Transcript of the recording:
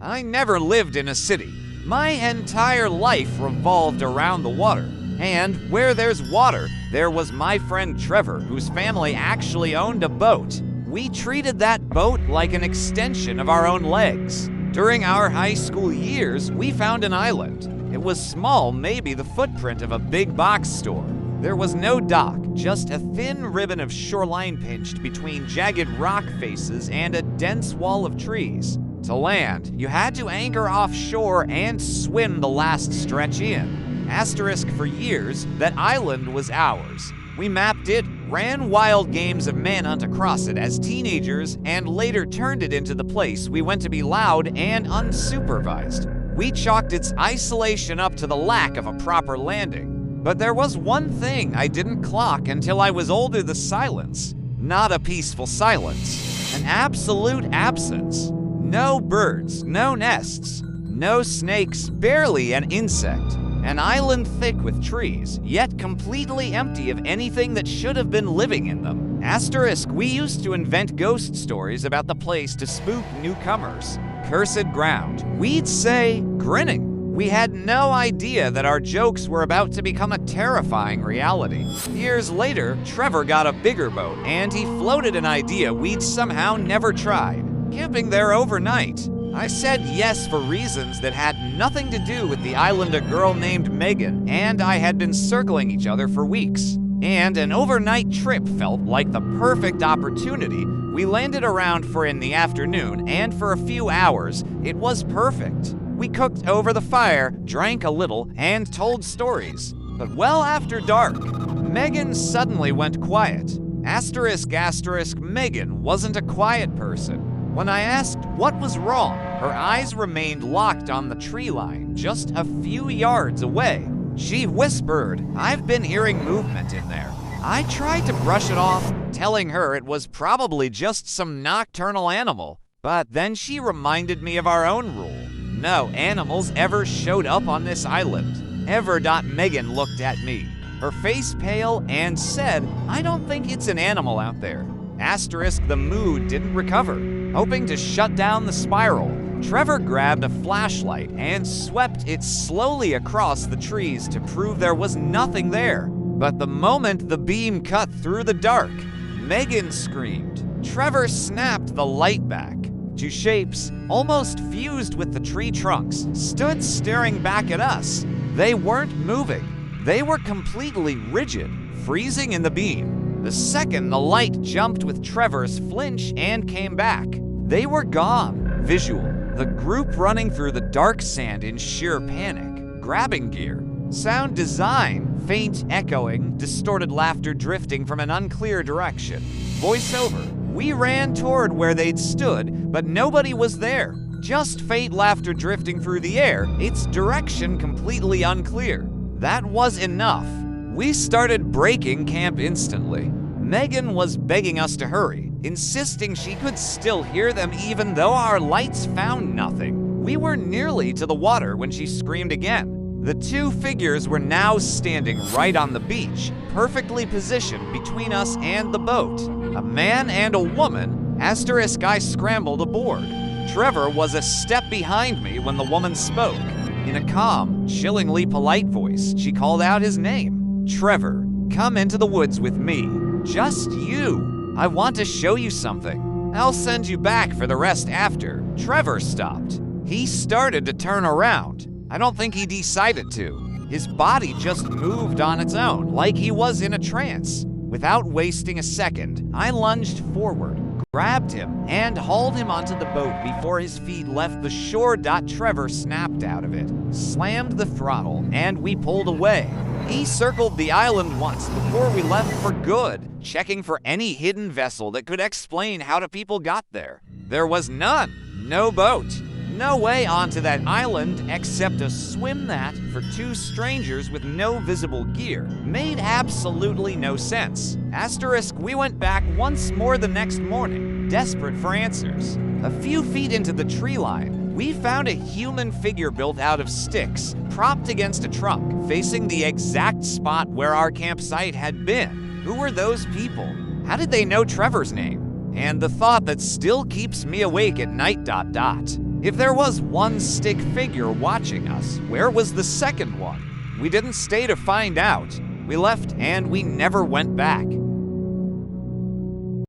I never lived in a city. My entire life revolved around the water. And where there's water, there was my friend Trevor, whose family actually owned a boat. We treated that boat like an extension of our own legs. During our high school years, we found an island. It was small, maybe the footprint of a big box store. There was no dock, just a thin ribbon of shoreline pinched between jagged rock faces and a dense wall of trees. To land, you had to anchor offshore and swim the last stretch in. Asterisk for years, that island was ours. We mapped it, ran wild games of manhunt across it as teenagers, and later turned it into the place we went to be loud and unsupervised. We chalked its isolation up to the lack of a proper landing. But there was one thing I didn't clock until I was older: the silence. Not a peaceful silence. An absolute absence. No birds, no nests, no snakes, barely an insect. An island thick with trees, yet completely empty of anything that should have been living in them. Asterisk, we used to invent ghost stories about the place to spook newcomers. Cursed ground. We'd say, grinning. We had no idea that our jokes were about to become a terrifying reality. Years later, Trevor got a bigger boat, and he floated an idea we'd somehow never tried: camping there overnight. I said yes for reasons that had nothing to do with the island a girl named Megan and I had been circling each other for weeks. And an overnight trip felt like the perfect opportunity. We landed around 4 in the afternoon, and for a few hours, it was perfect. We cooked over the fire, drank a little, and told stories. But well after dark, Megan suddenly went quiet. Asterisk, asterisk, Megan wasn't a quiet person. When I asked what was wrong, her eyes remained locked on the tree line just a few yards away. She whispered, "I've been hearing movement in there." I tried to brush it off, telling her it was probably just some nocturnal animal. But then she reminded me of our own rule. No animals ever showed up on this island. Ever. Megan looked at me, her face pale, and said, "I don't think it's an animal out there." Asterisk, the mood didn't recover. Hoping to shut down the spiral, Trevor grabbed a flashlight and swept it slowly across the trees to prove there was nothing there. But the moment the beam cut through the dark, Megan screamed. Trevor snapped the light back. Two shapes, almost fused with the tree trunks, stood staring back at us. They weren't moving. They were completely rigid, freezing in the beam. The second the light jumped with Trevor's flinch and came back, they were gone. Visual. The group running through the dark sand in sheer panic. Grabbing gear. Sound design. Faint echoing, distorted laughter drifting from an unclear direction. Voiceover. We ran toward where they'd stood, but nobody was there. Just faint laughter drifting through the air, its direction completely unclear. That was enough. We started breaking camp instantly. Megan was begging us to hurry, insisting she could still hear them even though our lights found nothing. We were nearly to the water when she screamed again. The two figures were now standing right on the beach, perfectly positioned between us and the boat. A man and a woman. Asterisk, I scrambled aboard. Trevor was a step behind me when the woman spoke. In a calm, chillingly polite voice, she called out his name. "Trevor, come into the woods with me. Just you. I want to show you something. I'll send you back for the rest after." Trevor stopped. He started to turn around. I don't think he decided to. His body just moved on its own, like he was in a trance. Without wasting a second, I lunged forward, grabbed him, and hauled him onto the boat before his feet left the shore. Trevor snapped out of it, slammed the throttle, and we pulled away. He circled the island once before we left for good, checking for any hidden vessel that could explain how the people got there. There was none. No boat. No way onto that island except a swim that, for two strangers with no visible gear, made absolutely no sense. Asterisk, we went back once more the next morning, desperate for answers. A few feet into the tree line, we found a human figure built out of sticks, propped against a trunk, facing the exact spot where our campsite had been. Who were those people? How did they know Trevor's name? And the thought that still keeps me awake at night. If there was one stick figure watching us, where was the second one? We didn't stay to find out. We left and we never went back.